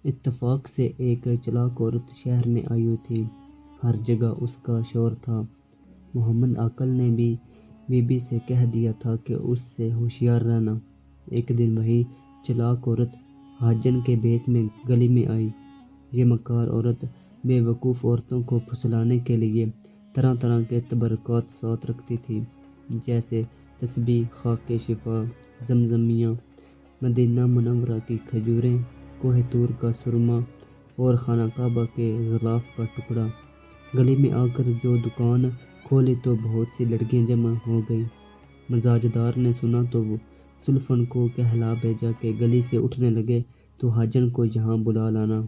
اتفاق سے ایک چلاک عورت شہر میں آئی ہوئی تھی۔ ہر جگہ اس کا شور تھا۔ محمد عاقل نے بھی بی بی سے کہہ دیا تھا کہ اس سے ہوشیار رہنا۔ ایک دن وہی چلاک عورت حاجن کے بھیس میں گلی میں آئی۔ یہ مکار عورت بے وقوف عورتوں کو پھسلانے کے لیے طرح طرح کے تبرکات ساتھ رکھتی تھی، جیسے تسبیح، خاک شفا، زمزمیہ، مدینہ منورہ کی کھجوریں، کوہ طور کا سرما اور خانہ کعبہ کے غلاف کا ٹکڑا۔ گلی میں آ کر جو دکان کھولی تو بہت سی لڑکیاں جمع ہو گئیں۔ مزاجدار نے سنا تو وہ سلفن کو کہلا بھیجا کہ گلی سے اٹھنے لگے تو حاجن کو یہاں بلا لانا،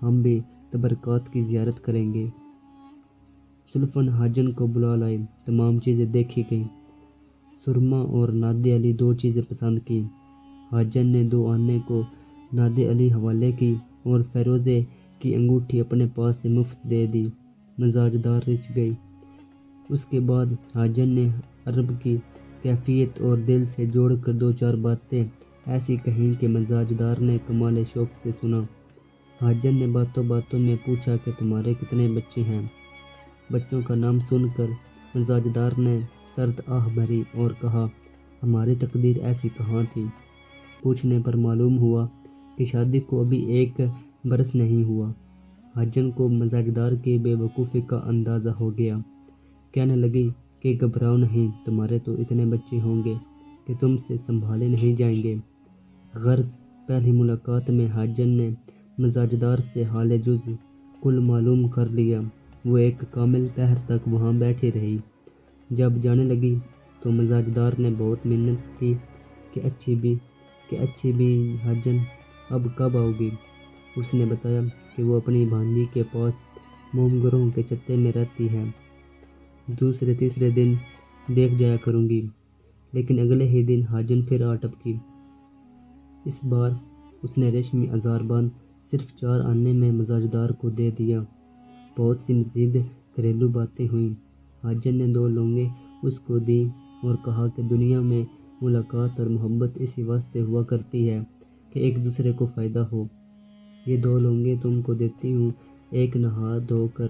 ہم بھی تبرکات کی زیارت کریں گے۔ سلفن حاجن کو بلا لائے۔ تمام چیزیں دیکھی گئیں۔ سرما اور نادے علی دو چیزیں پسند کی۔ حاجن نے 2 آنے کو نادے علی حوالے کی اور فیروزے کی انگوٹھی اپنے پاس سے مفت دے دی۔ مزاجدار رچ گئی۔ اس کے بعد حاجن نے عرب کی کیفیت اور دل سے جوڑ کر 2-4 باتیں ایسی کہیں کہ مزاجدار نے کمال شوق سے سنا۔ حاجن نے باتوں باتوں میں پوچھا کہ تمہارے کتنے بچے ہیں؟ بچوں کا نام سن کر مزاجدار نے سرد آہ بھری اور کہا، ہماری تقدیر ایسی کہاں تھی۔ پوچھنے پر معلوم ہوا کہ شادی کو ابھی 1 برس نہیں ہوا۔ حاجن کو مزاجدار کی بے وقوفی کا اندازہ ہو گیا۔ کہنے لگی کہ گھبراؤ نہیں، تمہارے تو اتنے بچے ہوں گے کہ تم سے سنبھالے نہیں جائیں گے۔ غرض پہلی ملاقات میں حاجن نے مزاجدار سے حال جز کل معلوم کر لیا۔ وہ ایک کامل پہر تک وہاں بیٹھی رہی۔ جب جانے لگی تو مزاجدار نے بہت منت کی کہ اچھی بھی حاجن اب کب آؤ گی؟ اس نے بتایا کہ وہ اپنی بھانجی کے پاس موم گروہ کے چتے میں رہتی ہے، دوسرے تیسرے دن دیکھ جایا کروں گی۔ لیکن اگلے ہی دن حاجن پھر آ ٹپکی۔ اس بار اس نے ریشمی ازار باندھ صرف 4 آنے میں مزاجدار کو دے دیا۔ بہت سی مزید گھریلو باتیں ہوئیں۔ حاجن نے 2 لونگیں اس کو دیں اور کہا کہ دنیا میں ملاقات اور محبت اسی واسطے ہوا کرتی ہے کہ ایک دوسرے کو فائدہ ہو۔ یہ 2 لونگیں تم کو دیتی ہوں، ایک نہا دھو کر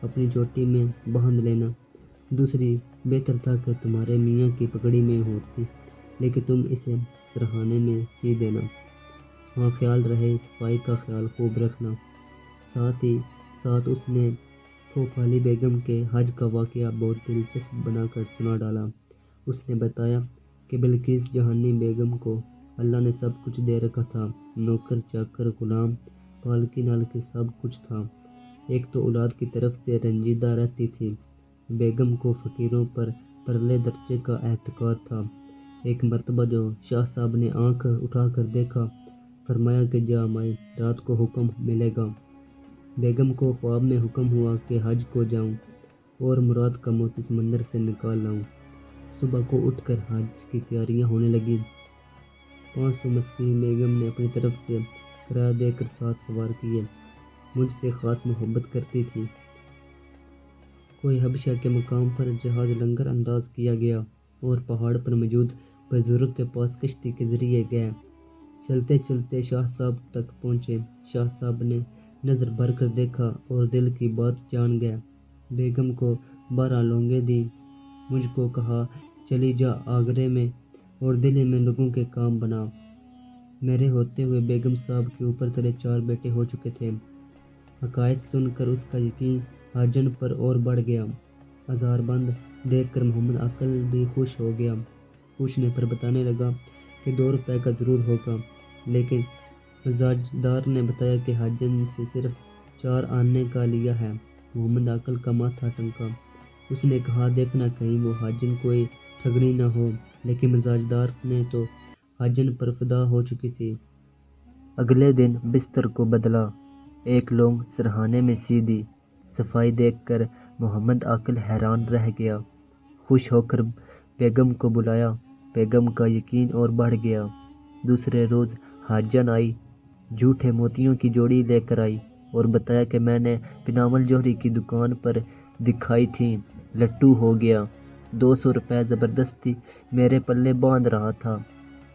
اپنی چوٹی میں باندھ لینا، دوسری بہتر تھا کہ تمہارے میاں کی پگڑی میں ہوتی، لیکن تم اسے سرہانے میں سی دینا۔ ہاں، خیال رہے صفائی کا خیال خوب رکھنا۔ ساتھ ہی ساتھ اس نے پھوپھالی بیگم کے حج کا واقعہ بہت دلچسپ بنا کر سنا ڈالا۔ اس نے بتایا کہ بلقیس جہانی بیگم کو اللہ نے سب کچھ دے رکھا تھا، نوکر چاکر غلام پالکی نالکی سب کچھ تھا۔ ایک تو اولاد کی طرف سے رنجیدہ رہتی تھی۔ بیگم کو فقیروں پر پرلے درجے کا اعتقاد تھا۔ ایک مرتبہ جو شاہ صاحب نے آنکھ اٹھا کر دیکھا، فرمایا کہ جا مائی، رات کو حکم ملے گا۔ بیگم کو خواب میں حکم ہوا کہ حج کو جاؤں اور مراد کا موتی سمندر سے نکال لاؤں۔ صبح کو اٹھ کر حج کی تیاریاں ہونے لگیں۔ 500 مسکین بیگم نے اپنی طرف سے کرایہ دے کر ساتھ سوار کیے۔ مجھ سے خاص محبت کرتی تھی۔ کوہ حبشہ کے مقام پر جہاز لنگر انداز کیا گیا اور پہاڑ پر موجود بزرگ کے پاس کشتی کے ذریعے گئے۔ چلتے چلتے شاہ صاحب تک پہنچے۔ شاہ صاحب نے نظر بھر کر دیکھا اور دل کی بات جان گئے۔ بیگم کو 12 لونگیں دیں۔ مجھ کو کہا چلی جا آگرے میں اور دلی میں لوگوں کے کام بنا۔ میرے ہوتے ہوئے بیگم صاحب کے اوپر تلے 4 بیٹے ہو چکے تھے۔ حقائق سن کر اس کا یقین حاجن پر اور بڑھ گیا۔ ازار بند دیکھ کر محمد عاقل بھی خوش ہو گیا۔ پوچھنے پر بتانے لگا کہ 2 روپے کا ضرور ہوگا، لیکن مزاجدار نے بتایا کہ حاجن سے صرف 4 آنے کا لیا ہے۔ محمد عاقل کا ماتھا ٹھنکا۔ اس نے کہا دیکھنا کہیں وہ حاجن کوئی ٹھگنی نہ ہو، لیکن مزاجدار نے تو حاجن پر فدا ہو چکی تھی۔ اگلے دن بستر کو بدلا، 1 لونگ سرہانے میں سی دی۔ صفائی دیکھ کر محمد عاقل حیران رہ گیا۔ خوش ہو کر بیگم کو بلایا۔ بیگم کا یقین اور بڑھ گیا۔ دوسرے روز حاجن آئی، جھوٹے موتیوں کی جوڑی لے کر آئی اور بتایا کہ میں نے بناول جوہری کی دکان پر دکھائی تھی، لٹو ہو گیا۔ 200 روپے زبردستی میرے پلے باندھ رہا تھا،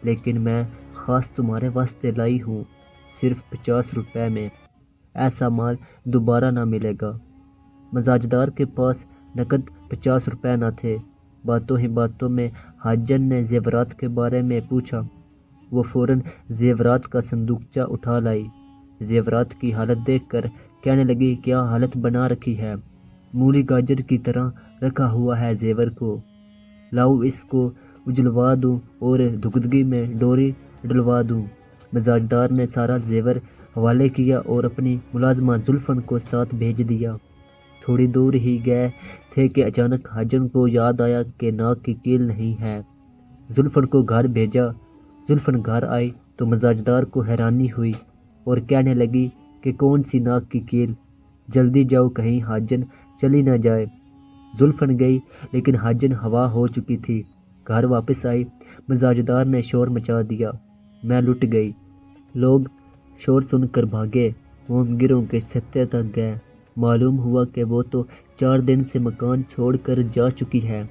لیکن میں خاص تمہارے واسطے لائی ہوں۔ صرف 50 روپے میں، ایسا مال دوبارہ نہ ملے گا۔ مزاجدار کے پاس نقد 50 روپے نہ تھے۔ باتوں ہی باتوں میں حاجن نے زیورات کے بارے میں پوچھا۔ وہ فوراً زیورات کا صندوقچہ اٹھا لائی۔ زیورات کی حالت دیکھ کر کہنے لگی، کیا حالت بنا رکھی ہے، مولی گاجر کی طرح رکھا ہوا ہے زیور کو، لاؤ اس کو اجلوا دوں اور دھگدگی میں ڈوری ڈلوا دوں۔ مزاجدار نے سارا زیور حوالے کیا اور اپنی ملازمہ زلفن کو ساتھ بھیج دیا۔ تھوڑی دور ہی گئے تھے کہ اچانک حاجن کو یاد آیا کہ ناک کی کیل نہیں ہے۔ زلفن کو گھر بھیجا۔ زلفن گھر آئی تو مزاجدار کو حیرانی ہوئی اور کہنے لگی کہ کون سی ناک کی کیل، جلدی جاؤ کہیں حاجن چلی نہ جائے۔ زلفن گئی لیکن حاجن ہوا ہو چکی تھی۔ گھر واپس آئی، مزاجدار نے شور مچا دیا، میں لٹ گئی۔ لوگ شور سن کر بھاگے، موم گروں کے چھتے تک گئے۔ معلوم ہوا کہ وہ تو 4 دن سے مکان چھوڑ کر جا چکی ہے۔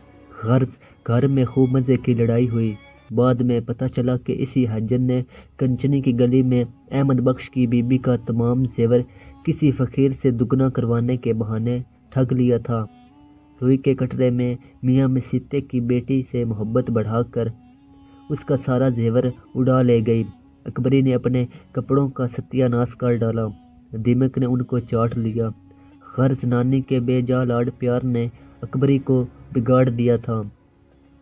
غرض گھر میں خوب مزے کی لڑائی ہوئی۔ بعد میں پتہ چلا کہ اسی حاجن نے کنچنی کی گلی میں احمد بخش کی بی بی کا تمام زیور کسی فقیر سے دگنا کروانے کے بہانے ٹھگ لیا تھا۔ روئی کے کٹرے میں میاں مسیتے کی بیٹی سے محبت بڑھا کر اس کا سارا زیور اڑا لے گئی۔ اکبری نے اپنے کپڑوں کا ستیہ ناش کر ڈالا، دیمک نے ان کو چاٹ لیا۔ غرض نانی کے بے جا لاڈ پیار نے اکبری کو بگاڑ دیا تھا۔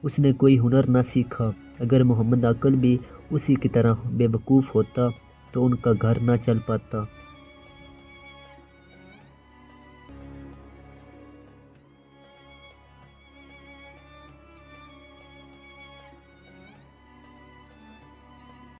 اس نے کوئی ہنر نہ سیکھا۔ اگر محمد عاقل بھی اسی کی طرح بے وقوف ہوتا تو ان کا گھر نہ چل پاتا۔